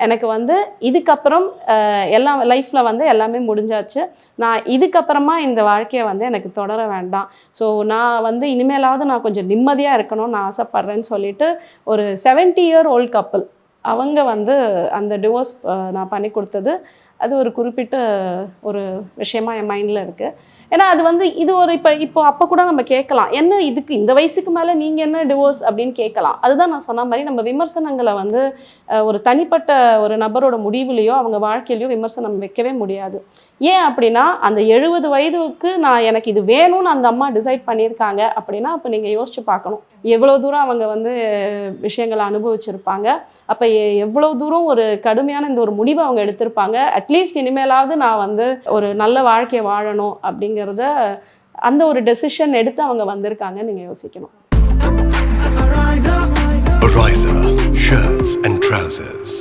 எனக்கு வந்து இதுக்கப்புறம் எல்லாம் லைஃப்பில் வந்து எல்லாமே முடிஞ்சாச்சு, நான் இதுக்கப்புறமா இந்த வாழ்க்கையை வந்து எனக்கு தொடர வேண்டாம், ஸோ நான் வந்து இனிமேலாவது நான் கொஞ்சம் நிம்மதியாக இருக்கணும்னு நான் ஆசைப்பட்றேன்னு சொல்லிட்டு ஒரு 70-year-old கப்புள் அவங்க வந்து அந்த டிவோர்ஸ் நான் பண்ணி கொடுத்தது அது ஒரு குறிப்பிட்ட ஒரு விஷயமா என் மைண்டில் இருக்குது. ஏன்னா அது வந்து இது ஒரு இப்போ அப்போ கூட நம்ம கேட்கலாம், என்ன இதுக்கு இந்த வயசுக்கு மேலே நீங்கள் என்ன டிவோர்ஸ் அப்படின்னு கேட்கலாம். அதுதான் நான் சொன்ன மாதிரி நம்ம விமர்சனங்களை வந்து ஒரு தனிப்பட்ட ஒரு நபரோட முடிவுலையோ அவங்க வாழ்க்கையிலையோ விமர்சனம் வைக்கவே முடியாது. ஏன் அப்படின்னா அந்த 70 வயதுக்கு நான் எனக்கு இது வேணும்னு அந்த அம்மா டிசைட் பண்ணியிருக்காங்க அப்படின்னா அப்போ நீங்கள் யோசிச்சு பார்க்கணும் எவ்வளோ தூரம் அவங்க வந்து விஷயங்களை அனுபவிச்சிருப்பாங்க, அப்போ எவ்வளோ தூரம் ஒரு கடுமையான இந்த ஒரு முடிவை அவங்க எடுத்திருப்பாங்க. அட்லீஸ்ட் இனிமேலாவது நான் வந்து ஒரு நல்ல வாழ்க்கையை வாழணும் அப்படிங்கிறத அந்த ஒரு டெசிஷன் எடுத்து அவங்க வந்திருக்காங்கன்னு நீங்கள் யோசிக்கணும். Ariza, shirts and trousers.